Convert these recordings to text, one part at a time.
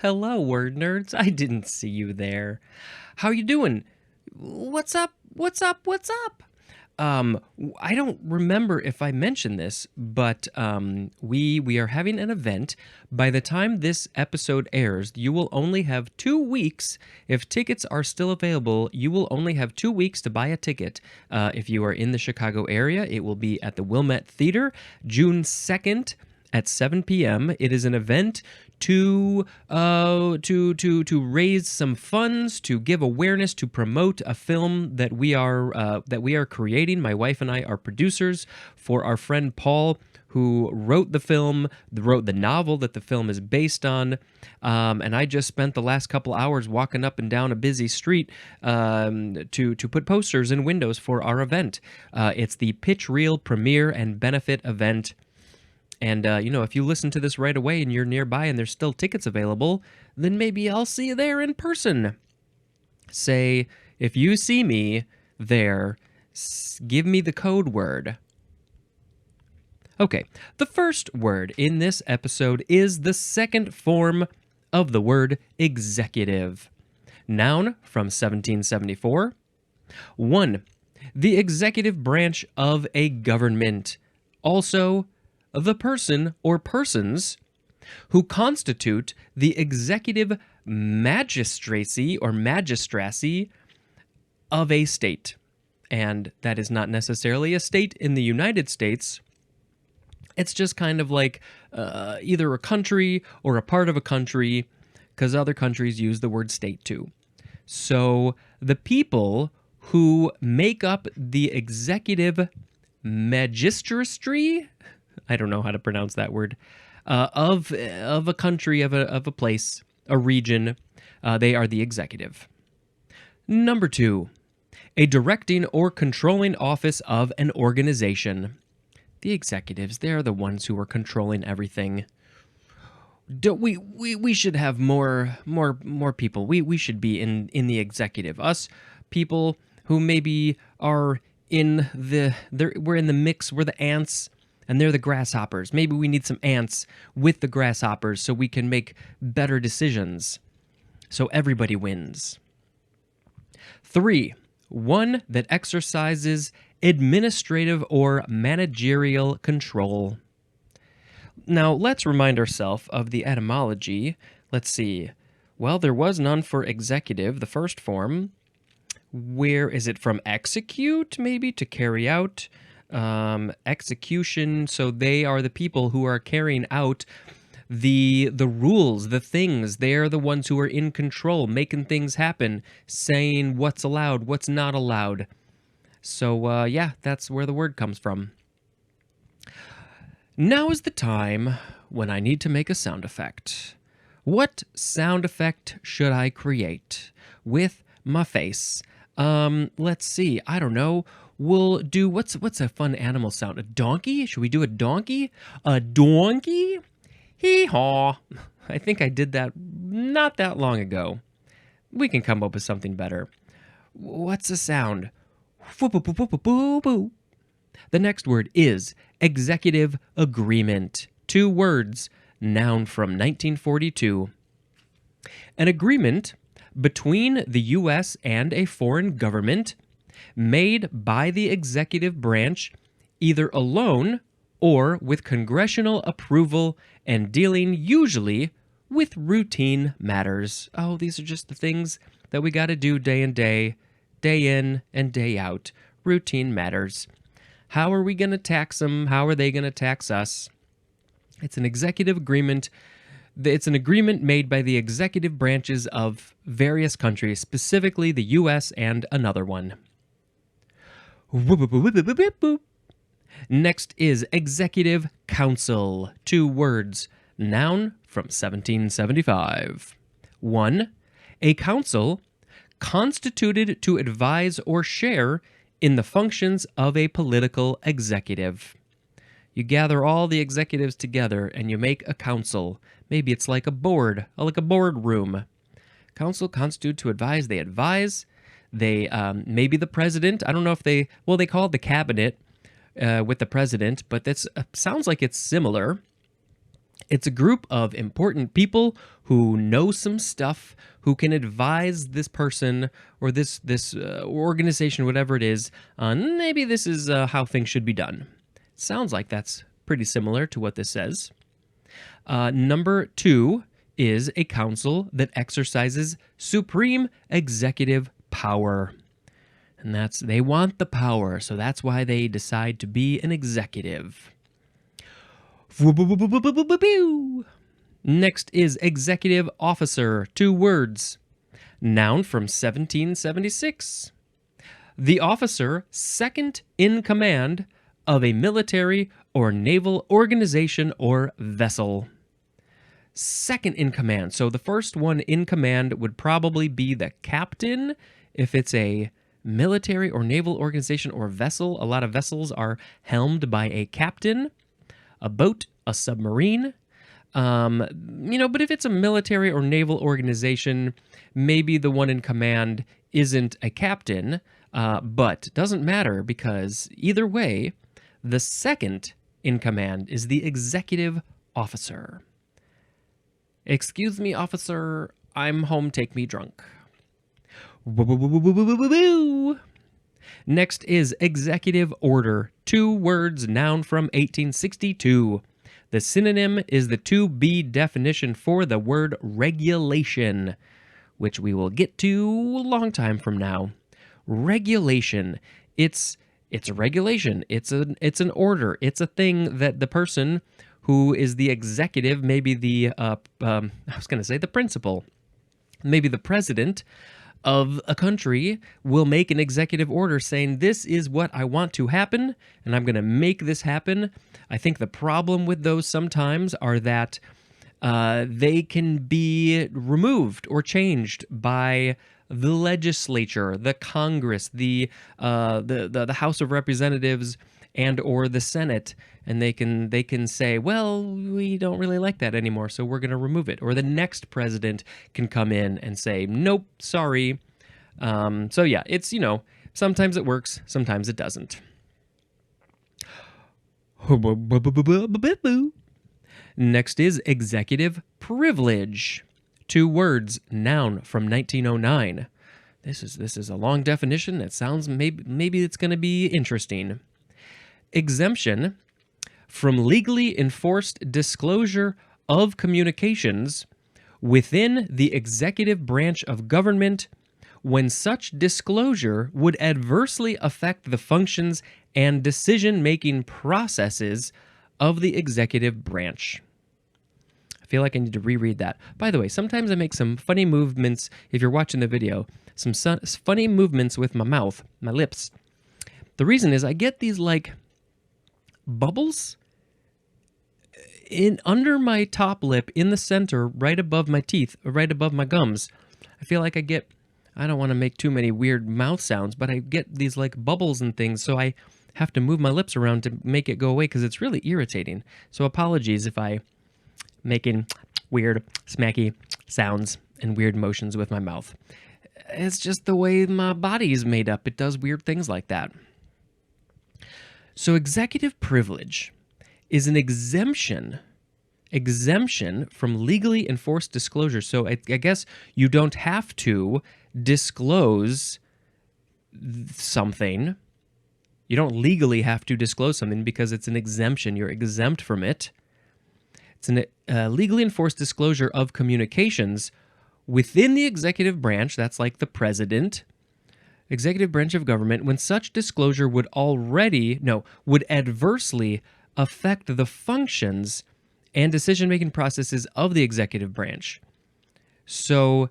Hello, word nerds. I didn't see you there. How you doing? What's up? What's up? What's up? I don't remember if I mentioned this, but we are having an event. By the time this episode airs, you will only have 2 weeks. If tickets are still available, you will only have 2 weeks to buy a ticket. If you are in the Chicago area, it will be at the Wilmette Theater, June 2nd at 7 p.m. It is an event to raise some funds, to give awareness, to promote a film that we are creating. My wife and I are producers for our friend Paul, who wrote the film, wrote the novel that the film is based on. And I just spent the last couple hours walking up and down a busy street to put posters in windows for our event. It's the Pitch Reel premiere and benefit event. And, if you listen to this right away and you're nearby and there's still tickets available, then maybe I'll see you there in person. Say, if you see me there, give me the code word. Okay, the first word in this episode is the second form of the word executive. Noun from 1774. 1. The executive branch of a government. Also, the person or persons who constitute the executive magistracy or magistracy of a state. And that is not necessarily a state in the United States. It's just kind of like either a country or a part of a country, because other countries use the word state too. So the people who make up the executive magistracy, I don't know how to pronounce that word, of a country, of a place, a region, they are the executive. Number 2, a directing or controlling office of an organization. The executives, they're the ones who are controlling everything. Don't we should have more people. We should be in the executive. Us people who maybe are we're in the mix, we're the ants and they're the grasshoppers. Maybe we need some ants with the grasshoppers so we can make better decisions. So everybody wins. 3, one that exercises administrative or managerial control. Now, let's remind ourselves of the etymology. Let's see. Well, there was none for executive, the first form. Where is it from? Execute, maybe, to carry out. Execution, so they are the people who are carrying out the rules, the things. They are the ones who are in control, making things happen, saying what's allowed, what's not allowed. So, that's where the word comes from. Now is the time when I need to make a sound effect. What sound effect should I create with my face? Let's see. I don't know. We'll do, what's a fun animal sound? A donkey? Should we do a donkey? A donkey? Hee-haw. I think I did that not that long ago. We can come up with something better. What's the sound? The next word is executive agreement. 2 words, noun from 1942. An agreement between the U.S. and a foreign government made by the executive branch either alone or with congressional approval and dealing usually with routine matters. Oh, these are just the things that we got to do day in and day out. Routine matters. How are we going to tax them? How are they going to tax us? It's an executive agreement. It's an agreement made by the executive branches of various countries, specifically the U.S. and another one. Next is executive council. 2 words, noun from 1775. 1, a council constituted to advise or share in the functions of a political executive. You gather all the executives together and you make a council. Maybe it's like a board, like a boardroom. Council constitute to advise. They advise. They, maybe the president, I don't know if they call it the cabinet with the president, but that sounds like it's similar. It's a group of important people who know some stuff, who can advise this person or this organization, whatever it is, on maybe this is how things should be done. Sounds like that's pretty similar to what this says. Number 2 is a council that exercises supreme executive power. And they want the power, so that's why they decide to be an executive. Next is executive officer, 2 words. Noun from 1776. The officer second in command of a military or naval organization or vessel. Second in command. So the first one in command would probably be the captain if it's a military or naval organization or vessel. A lot of vessels are helmed by a captain, a boat, a submarine. But if it's a military or naval organization, maybe the one in command isn't a captain, but doesn't matter because either way, the second in command is the executive officer. Excuse me, officer, I'm home, take me drunk. Next is executive order, 2 words, noun from 1862. The synonym is the to-be definition for the word regulation, which we will get to a long time from now. Regulation, it's a regulation, it's an order, it's a thing that the person who is the executive, maybe the principal, maybe the president of a country will make an executive order saying, this is what I want to happen, and I'm going to make this happen. I think the problem with those sometimes are that they can be removed or changed by the legislature, the Congress, the House of Representatives, and or the Senate, and they can say, well, we don't really like that anymore, so we're going to remove it. Or the next president can come in and say, nope, sorry. So yeah, it's, sometimes it works, sometimes it doesn't. Next is executive privilege. 2 words, noun from 1909. This is a long definition that sounds maybe it's going to be interesting. Exemption from legally enforced disclosure of communications within the executive branch of government when such disclosure would adversely affect the functions and decision-making processes of the executive branch. I feel like I need to reread that. By the way, sometimes I make some funny movements, if you're watching the video, some funny movements with my mouth, my lips. The reason is I get these bubbles under my top lip in the center, right above my teeth, right above my gums. I feel like I don't want to make too many weird mouth sounds, but I get these bubbles and things, so I have to move my lips around to make it go away because it's really irritating. So apologies if I making weird smacky sounds and weird motions with my mouth. It's just the way my body is made up. It does weird things like that. So executive privilege is an exemption from legally enforced disclosure. So I guess you don't have to disclose something. You don't legally have to disclose something because it's an exemption. You're exempt from it. It's a legally enforced disclosure of communications within the executive branch, that's like the president, executive branch of government, when such disclosure would adversely affect the functions and decision-making processes of the executive branch. So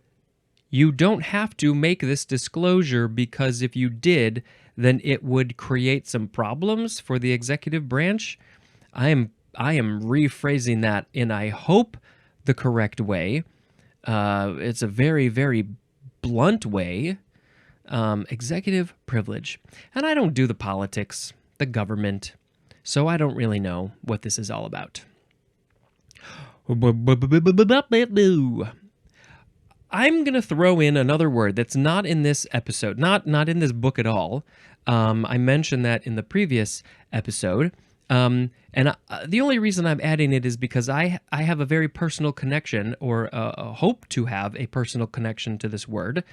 you don't have to make this disclosure because if you did, then it would create some problems for the executive branch. I am rephrasing that in, I hope, the correct way. It's a very, very blunt way. Executive privilege. And I don't do the politics, the government, so I don't really know what this is all about. I'm going to throw in another word that's not in this episode, not in this book at all. I mentioned that in the previous episode. The only reason I'm adding it is because I have a very personal connection, or hope to have a personal connection to this word,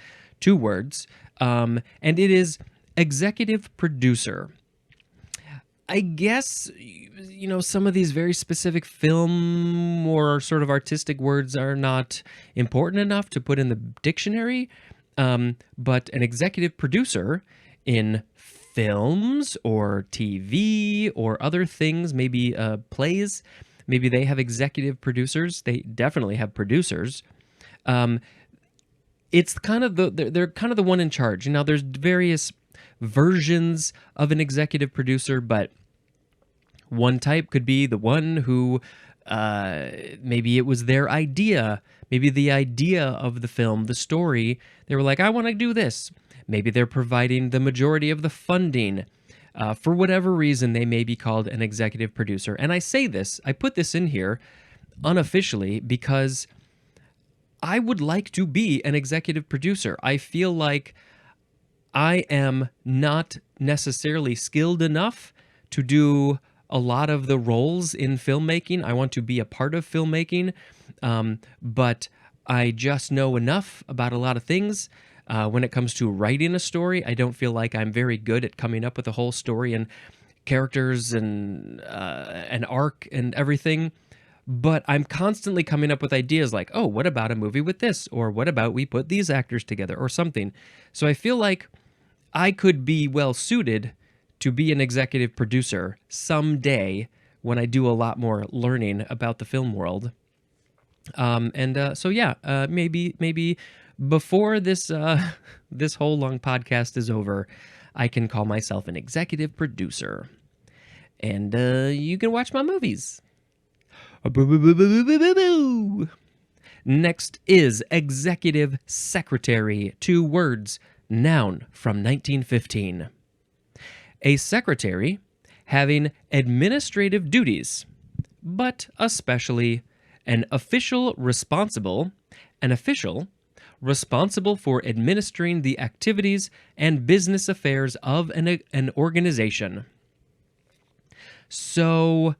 two words, and it is executive producer. I guess, some of these very specific film or sort of artistic words are not important enough to put in the dictionary. But an executive producer in films or TV or other things, maybe plays, maybe they have executive producers. They definitely have producers. Um, it's kind of they're kind of the one in charge. Now, there's various versions of an executive producer, but one type could be the one who maybe it was their idea, maybe the idea of the film, the story. They were like, I want to do this. Maybe they're providing the majority of the funding. For whatever reason, they may be called an executive producer. And I put this in here unofficially because I would like to be an executive producer. I feel like I am not necessarily skilled enough to do a lot of the roles in filmmaking. I want to be a part of filmmaking, but I just know enough about a lot of things. When it comes to writing a story, I don't feel like I'm very good at coming up with a whole story and characters and an arc and everything. But I'm constantly coming up with ideas like, oh, what about a movie with this? Or what about we put these actors together or something? So I feel like I could be well suited to be an executive producer someday when I do a lot more learning about the film world. Maybe before this this whole long podcast is over, I can call myself an executive producer, and you can watch my movies. Next is executive secretary, two words, noun from 1915. A secretary having administrative duties, but especially an official responsible for administering the activities and business affairs of an organization. So,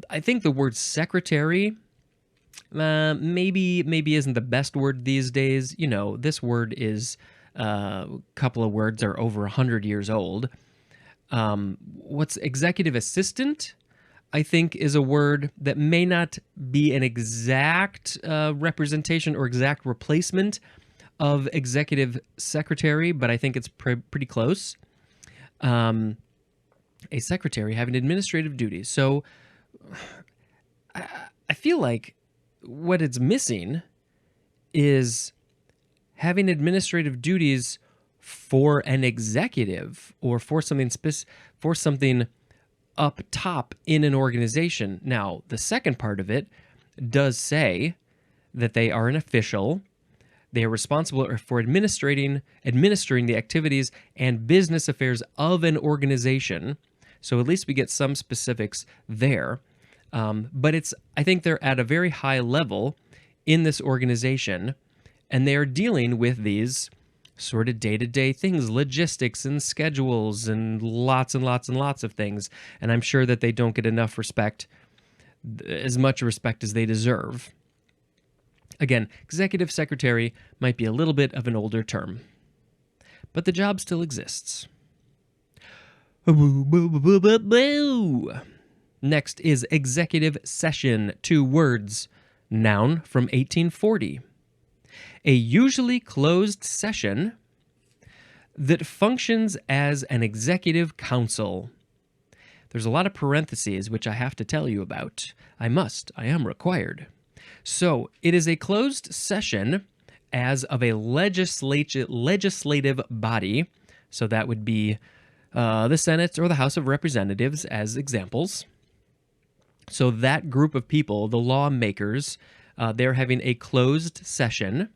I think the word secretary maybe isn't the best word these days. This word is a couple of words are over 100 years old. What's executive assistant? I think is a word that may not be an exact representation or exact replacement of executive secretary, but I think it's pretty close. A secretary having administrative duties. So I feel like what it's missing is having administrative duties for an executive or for something up top in an organization. Now, the second part of it does say that they are an official. They are responsible for administering the activities and business affairs of an organization. So at least we get some specifics there. But I think they're at a very high level in this organization, and they are dealing with these sort of day-to-day things, logistics and schedules and lots and lots and lots of things. And I'm sure that they don't get enough respect, as much respect as they deserve. Again, executive secretary might be a little bit of an older term, but the job still exists. Next is executive session, two words, noun from 1840. A usually closed session that functions as an executive council. There's a lot of parentheses which I have to tell you about. I am required. So, it is a closed session as of a legislative body. So that would be the Senate or the House of Representatives as examples. So that group of people, the lawmakers, they're having a closed session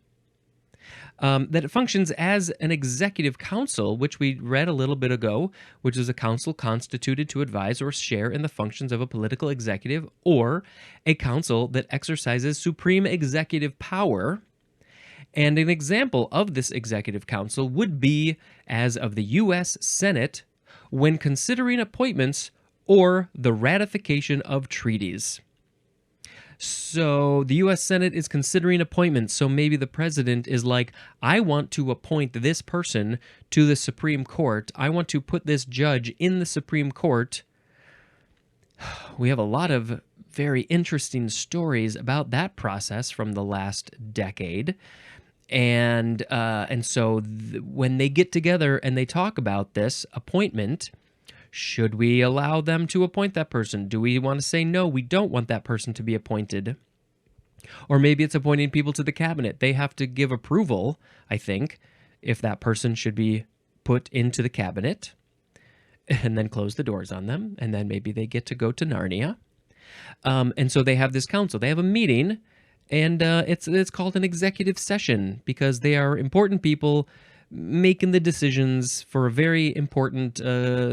that functions as an executive council, which we read a little bit ago, which is a council constituted to advise or share in the functions of a political executive, or a council that exercises supreme executive power. And an example of this executive council would be as of the U.S. Senate when considering appointments or the ratification of treaties. So the U.S. Senate is considering appointments. So maybe the president is like, I want to appoint this person to the Supreme Court. I want to put this judge in the Supreme Court. We have a lot of very interesting stories about that process from the last decade. And so when they get together and they talk about this appointment, should we allow them to appoint that person? Do we want to say, no, we don't want that person to be appointed? Or maybe it's appointing people to the cabinet. They have to give approval, I think, if that person should be put into the cabinet, and then close the doors on them, and then maybe they get to go to Narnia. And so they have this council. They have a meeting, and it's called an executive session because they are important people making the decisions for a very important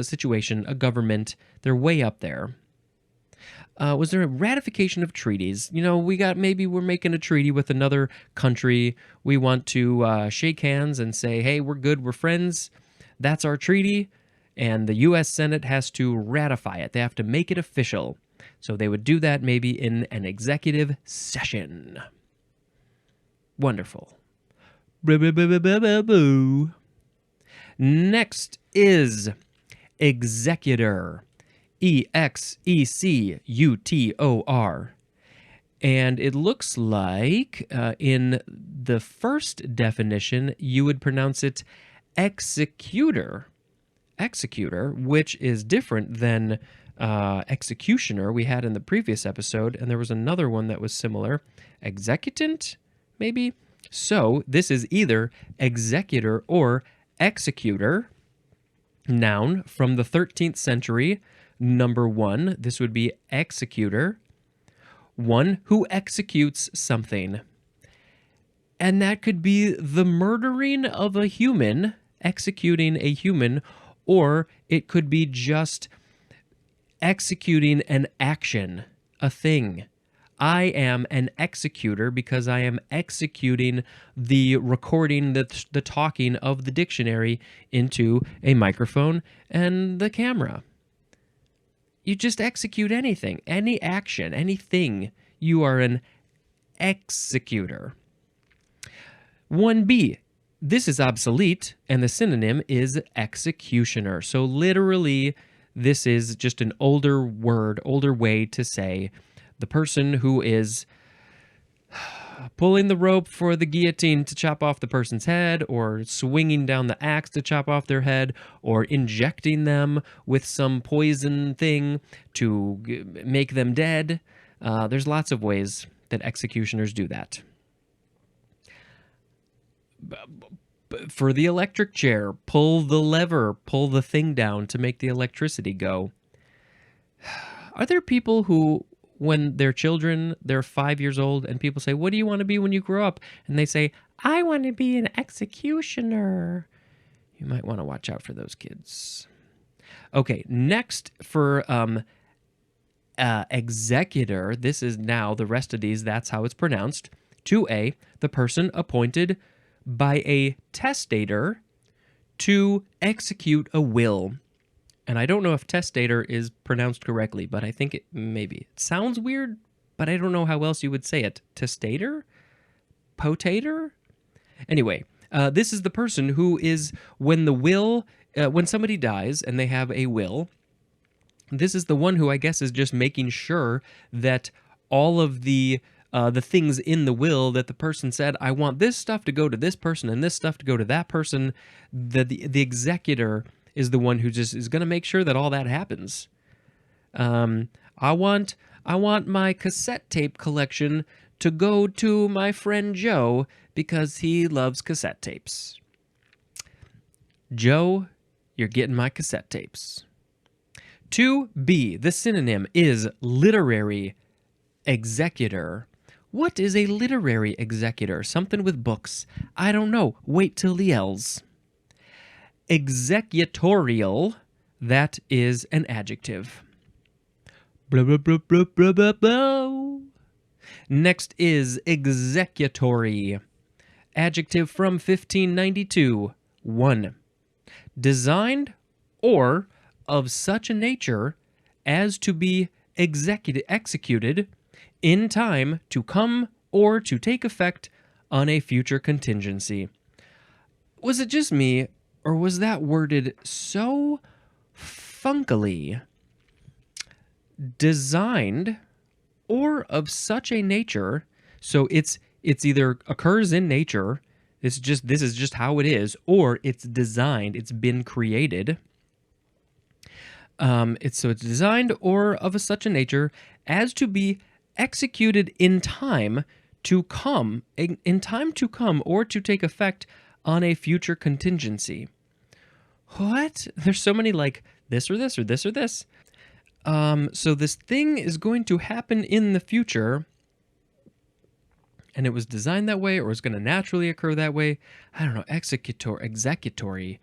situation, a government. They're way up there. Was there a ratification of treaties? Maybe we're making a treaty with another country. We want to shake hands and say, hey, we're good, we're friends. That's our treaty. And the U.S. Senate has to ratify it. They have to make it official. So they would do that maybe in an executive session. Wonderful. Next is executor. executor. And it looks like in the first definition, you would pronounce it executor. Executor, which is different than executioner we had in the previous episode. And there was another one that was similar. Executant, maybe? So this is either executor or executor. Noun from the 13th century. Number 1, this would be executor. One who executes something. And that could be the murdering of a human, executing a human, or it could be just executing an action, a thing. I am an executor because I am executing the recording, the talking of the dictionary into a microphone and the camera. You just execute anything, any action, anything. You are an executor. 1B, this is obsolete, and the synonym is executioner. So literally, this is just an older word, older way to say the person who is pulling the rope for the guillotine to chop off the person's head, or swinging down the axe to chop off their head, or injecting them with some poison thing to make them dead. There's lots of ways that executioners do that. For the electric chair, pull the lever, pull the thing down to make the electricity go. Are there people who, when they're children, they're 5 years old, and people say, what do you want to be when you grow up? And they say, I want to be an executioner. You might want to watch out for those kids. Okay, next for executor, this is now, the rest of these, that's how it's pronounced. 2A, the person appointed by a testator to execute a will. And I don't know if testator is pronounced correctly, but I think it maybe. It sounds weird, but I don't know how else you would say it. Testator? Potator? Anyway, this is the person who is, when somebody dies and they have a will, this is the one who I guess is just making sure that all of the things in the will that the person said, I want this stuff to go to this person and this stuff to go to that person, the executor is the one who just is going to make sure that all that happens. I want my cassette tape collection to go to my friend Joe because he loves cassette tapes. Joe, you're getting my cassette tapes. 2B, the synonym is literary executor. What is a literary executor? Something with books. I don't know. Wait till the L's. Executorial, that is an adjective. Blah, blah, blah, blah, blah, blah, blah. Next is executory. Adjective from 1592. 1. Designed or of such a nature as to be executed in time to come or to take effect on a future contingency. Was it just me, or was that worded so funkily? Designed or of such a nature, so it's either occurs in nature, this is just how it is, or it's designed, it's been created. It's designed or of such a nature as to be executed in time to come, or to take effect on a future contingency. What? There's so many like this or this or this or this. So this thing is going to happen in the future, and it was designed that way, or is going to naturally occur that way. I don't know. Executory.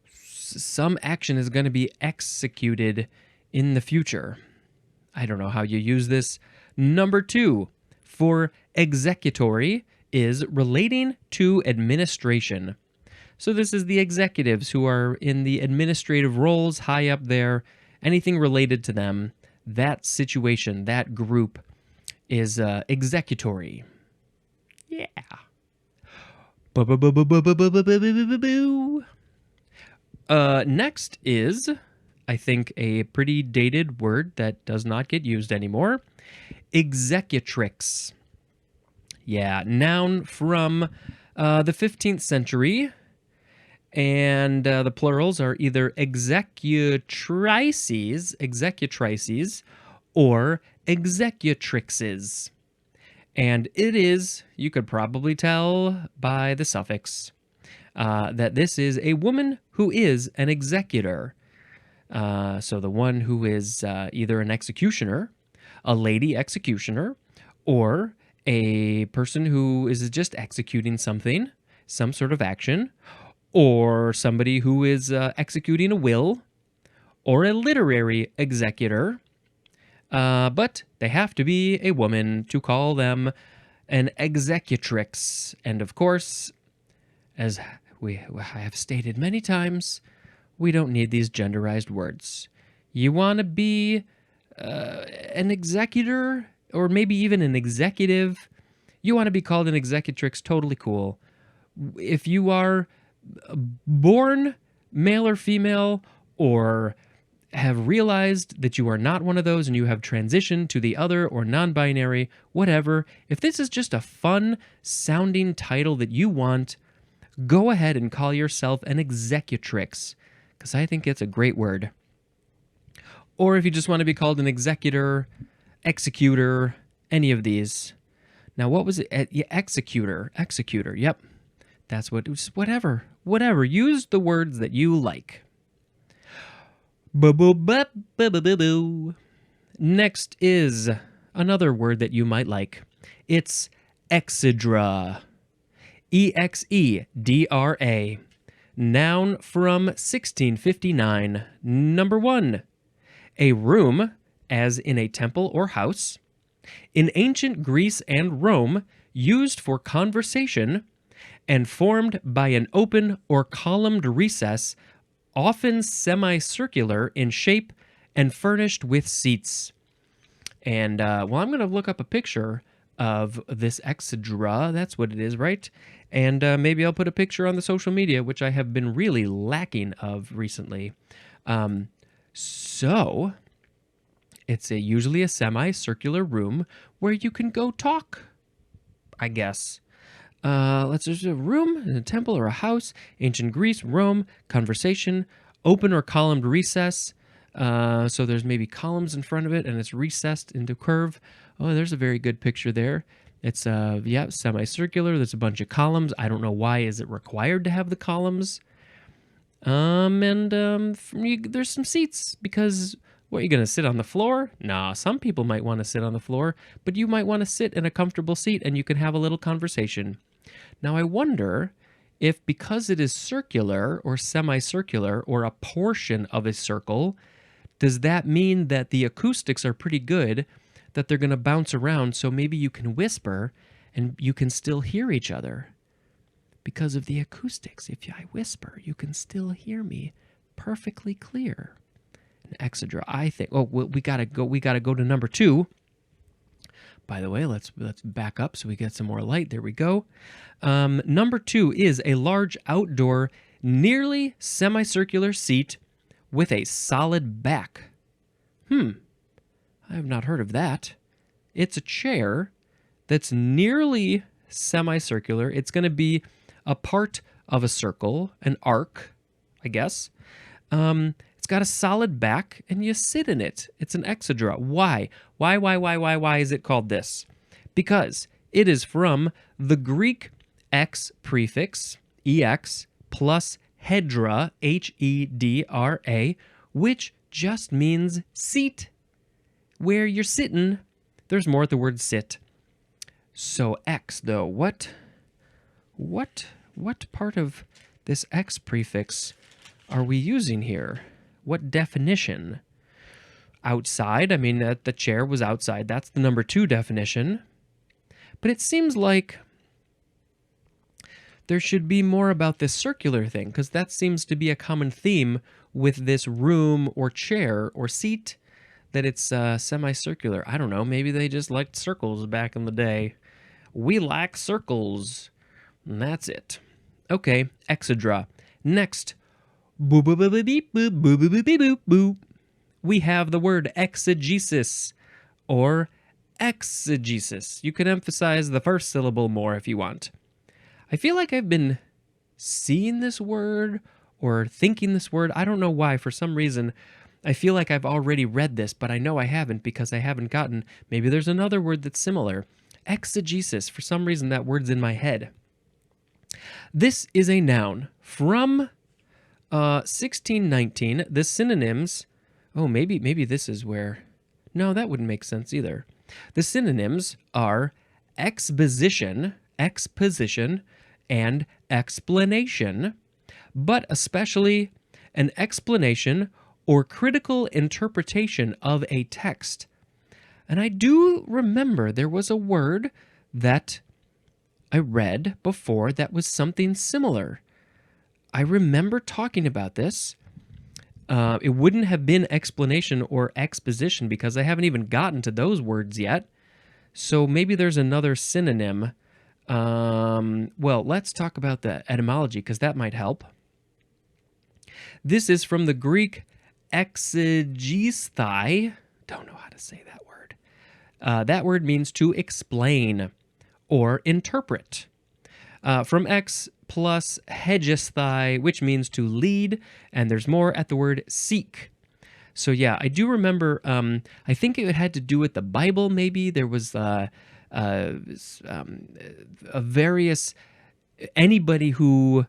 Some action is going to be executed in the future. I don't know how you use this. Number 2 for executory is relating to administration. So this is the executives who are in the administrative roles high up there. Anything related to them, that situation, that group is executory. Yeah. Next is, I think, a pretty dated word that does not get used anymore. Executrix. Yeah, noun from the 15th century. And the plurals are either executrices, or executrixes. And it is, you could probably tell by the suffix, that this is a woman who is an executor. So the one who is either an executioner, a lady executioner, or a person who is just executing something, some sort of action, or somebody who is executing a will, or a literary executor. But they have to be a woman to call them an executrix. And of course, as I have stated many times, we don't need these genderized words. You want to be an executor, or maybe even an executive, you want to be called an executrix, totally cool. If you are born male or female, or have realized that you are not one of those and you have transitioned to the other or non-binary, whatever, if this is just a fun sounding title that you want, go ahead and call yourself an executrix, because I think it's a great word. Or if you just want to be called an executor, executor, any of these. Now, what was it? Executor, yep. That's whatever. Use the words that you like. Next is another word that you might like. It's exedra. Exedra. Noun from 1659. Number 1. A room, as in a temple or house, in ancient Greece and Rome, used for conversation, and formed by an open or columned recess, often semicircular in shape and furnished with seats. And, I'm going to look up a picture of this exedra. That's what it is, right? And maybe I'll put a picture on the social media, which I have been really lacking of recently. So, it's usually a semicircular room where you can go talk, I guess. Let's just a room, a temple, or a house, ancient Greece, Rome, conversation, open or columned recess. So there's maybe columns in front of it, and it's recessed into curve. Oh, there's a very good picture there. It's semicircular. There's a bunch of columns. I don't know why is it required to have the columns. There's some seats, because what, are you going to sit on the floor? Nah, some people might want to sit on the floor, but you might want to sit in a comfortable seat and you can have a little conversation. Now, I wonder if, because it is circular or semicircular or a portion of a circle, does that mean that the acoustics are pretty good, that they're going to bounce around, so maybe you can whisper and you can still hear each other? Because of the acoustics, if I whisper, you can still hear me perfectly clear. Exedra. I think. Oh, we gotta go. We gotta go to number 2. By the way, let's back up so we get some more light. There we go. Number 2 is a large outdoor, nearly semicircular seat with a solid back. I have not heard of that. It's a chair that's nearly semicircular. It's going to be a part of a circle, an arc, I guess. It's got a solid back, and you sit in it. It's an exedra. Why? Why is it called this? Because it is from the Greek ex prefix, ex, plus hedra, Hedra, which just means seat. Where you're sitting. There's more at the word sit. So X, though, what part of this X prefix are we using here? What definition? Outside, I mean, the chair was outside. That's the number 2 definition. But it seems like there should be more about this circular thing, because that seems to be a common theme with this room or chair or seat, that it's semicircular. I don't know. Maybe they just liked circles back in the day. We like circles. And that's it. Okay, exedra. Next. We have the word exegesis or exegesis. You can emphasize the first syllable more if you want. I feel like I've been seeing this word or thinking this word. I don't know why. For some reason, I feel like I've already read this, but I know I haven't because I haven't gotten. Maybe there's another word that's similar. Exegesis. For some reason, that word's in my head. This is a noun from 1619. The synonyms. Oh, maybe this is where. No, that wouldn't make sense either. The synonyms are exposition, and explanation, but especially an explanation or critical interpretation of a text. And I do remember there was a word that I read before that was something similar. I remember talking about this. It wouldn't have been explanation or exposition because I haven't even gotten to those words yet. So maybe there's another synonym. Well, let's talk about the etymology because that might help. This is from the Greek exegesthai. Don't know how to say that word. That word means to explain or interpret. From ex plus hegesthai, which means to lead, and there's more at the word seek. So yeah, I do remember, I think it had to do with the Bible, maybe. There was a various, anybody who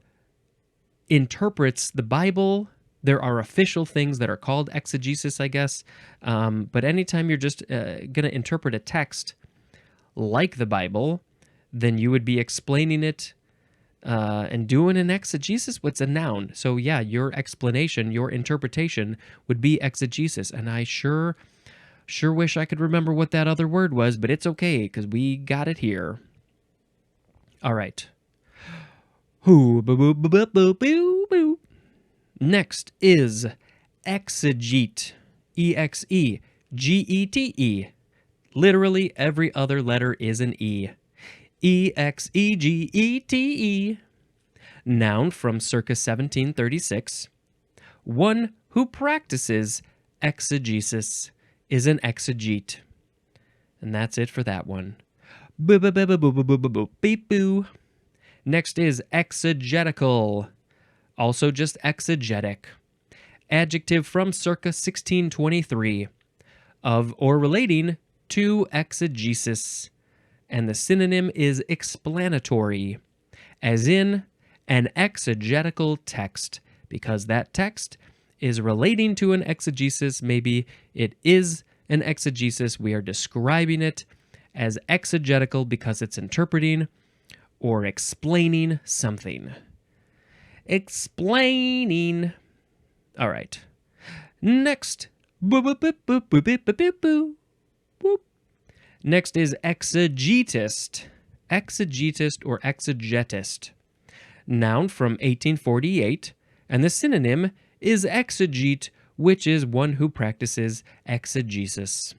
interprets the Bible, there are official things that are called exegesis, I guess. But anytime you're just going to interpret a text like the Bible, then you would be explaining it and doing an exegesis. What's a noun? So yeah, your explanation, your interpretation would be exegesis. And I sure wish I could remember what that other word was, but it's okay because we got it here. All right. Next is exegete. E-X-E-G-E-T-E. Literally every other letter is an E. E-X-E-G-E-T-E. Noun from circa 1736. One who practices exegesis is an exegete. And that's it for that one. Beep-boo. Next is exegetical. Also just exegetic. Adjective from circa 1623. Of or relating to exegesis. And the synonym is explanatory. As in an exegetical text. Because that text is relating to an exegesis. Maybe it is an exegesis. We are describing it as exegetical because it's interpreting or explaining something. Explaining. All right. Next. Next is exegetist. Exegetist or exegetist. Noun from 1848. And the synonym is exegete which is one who practices exegesis.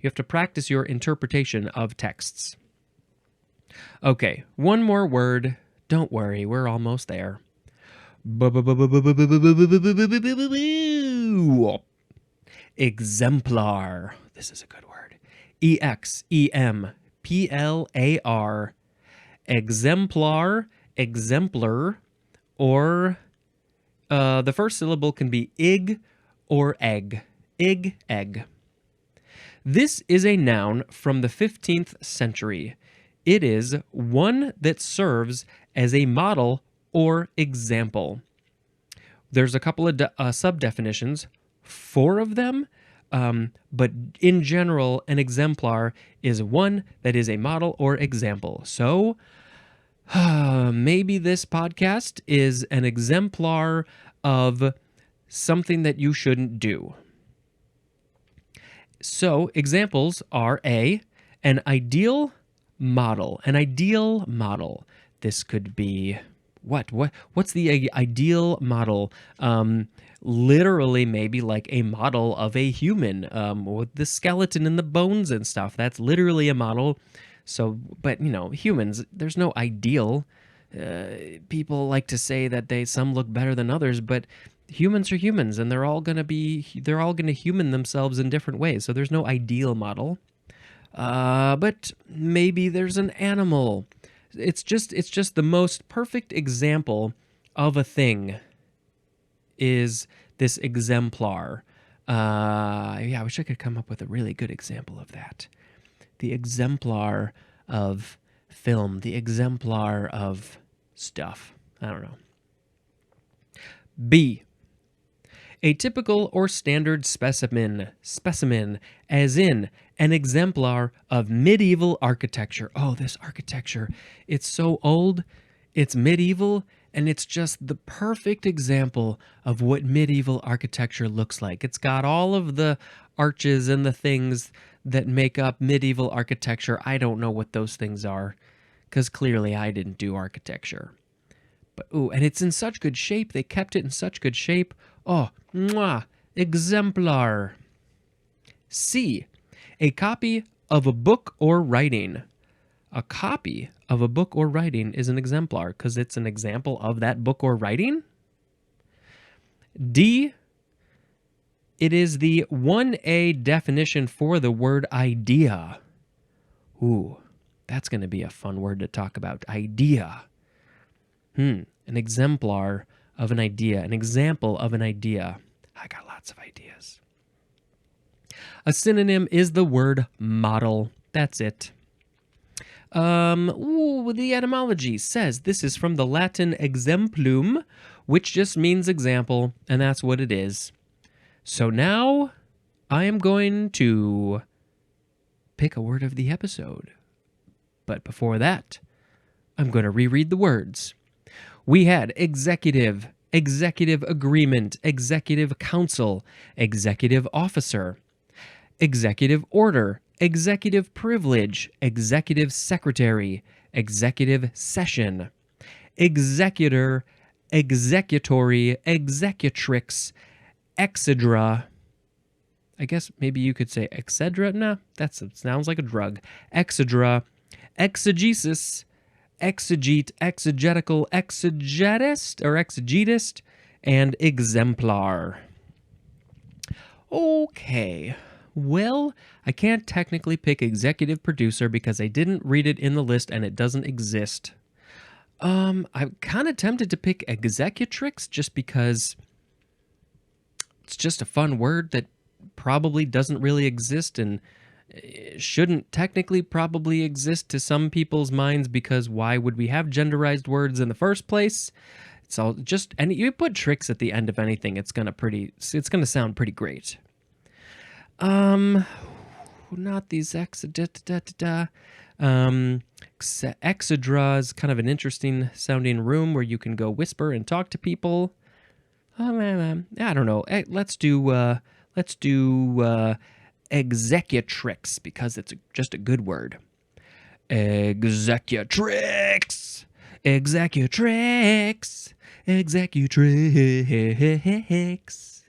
You have to practice your interpretation of texts. Okay, one more word. Don't worry, we're almost there. Exemplar. This is a good word. Exemplar. Exemplar, exemplar, or the first syllable can be ig or egg. Ig, egg. This is a noun from the 15th century. It is one that serves as a model or example. There's a couple of sub-definitions, 4 of them, but in general, an exemplar is one that is a model or example. So maybe this podcast is an exemplar of something that you shouldn't do. So examples are an ideal model. An ideal model. This could be what's the ideal model? Literally maybe like a model of a human with the skeleton and the bones and stuff. That's literally a model. So, but humans, there's no ideal. People like to say that some look better than others, but humans are humans, and they're all gonna human themselves in different ways. So there's no ideal model. But maybe there's an animal. It's just the most perfect example of a thing is this exemplar. I wish I could come up with a really good example of that. The exemplar of film, the exemplar of stuff. I don't know. B. A typical or standard specimen, as in an exemplar of medieval architecture. Oh, this architecture, it's so old, it's medieval, and it's just the perfect example of what medieval architecture looks like. It's got all of the arches and the things that make up medieval architecture. I don't know what those things are, because clearly I didn't do architecture. But and it's in such good shape. They kept it in such good shape. Oh, mwah, exemplar. C. A copy of a book or writing. A copy of a book or writing is an exemplar because it's an example of that book or writing. D. It is the 1A definition for the word idea. Ooh, that's going to be a fun word to talk about. Idea. An exemplar of an idea, an example of an idea. I got lots of ideas. A synonym is the word model. That's it. The etymology says this is from the Latin exemplum, which just means example, and that's what it is. So now I am going to pick a word of the episode. But before that, I'm going to reread the words. We had executive, executive agreement, executive council, executive officer, executive order, executive privilege, executive secretary, executive session, executor, executory, executrix, exedra. I guess maybe you could say excedra. Nah, that sounds like a drug. Exedra, exegesis, exegete, exegetical, exegetist or exegetist, and exemplar. Okay. Well, I can't technically pick executive producer because I didn't read it in the list and it doesn't exist. I'm kind of tempted to pick executrix just because it's just a fun word that probably doesn't really exist and shouldn't technically probably exist to some people's minds because why would we have genderized words in the first place? It's all just, and you put tricks at the end of anything, it's gonna sound pretty great. Not these exedra is kind of an interesting sounding room where you can go whisper and talk to people. I don't know. Let's do executrix because it's just a good word. Executrix, executrix, executrix.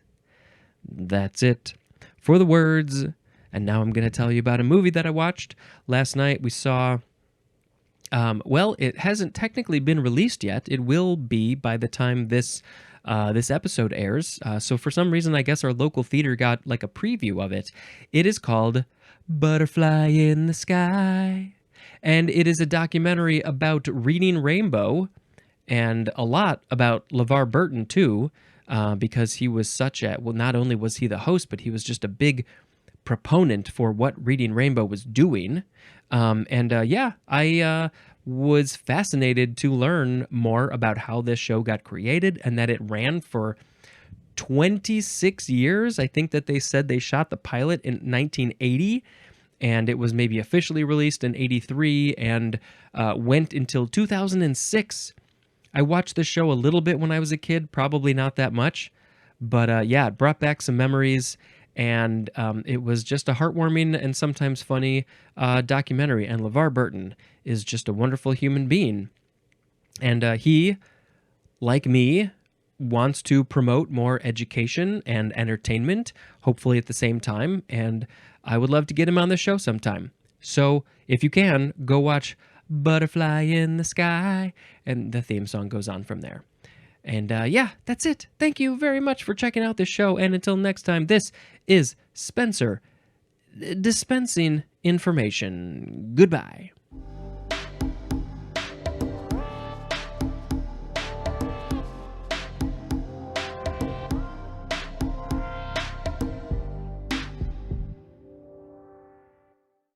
That's it for the words. And now I'm going to tell you about a movie that I watched last night. We saw, well, it hasn't technically been released yet. It will be by the time this episode airs. So for some reason, I guess our local theater got like a preview of it. It is called Butterfly in the Sky. And it is a documentary about reading Rainbow and a lot about LeVar Burton, too, because he was well, not only was he the host, but he was just a big proponent for what Reading Rainbow was doing. I was fascinated to learn more about how this show got created and that it ran for 26 years. I think that they said they shot the pilot in 1980 and it was maybe officially released in 83 and went until 2006. I watched the show a little bit when I was a kid, probably not that much, but it brought back some memories, and it was just a heartwarming and sometimes funny documentary, and LeVar Burton is just a wonderful human being, and he, like me, wants to promote more education and entertainment, hopefully at the same time, and I would love to get him on the show sometime. So if you can, go watch Butterfly in the Sky, and the theme song goes on from there. And that's it. Thank you very much for checking out this show, and until next time, this is Spencer dispensing information. Goodbye.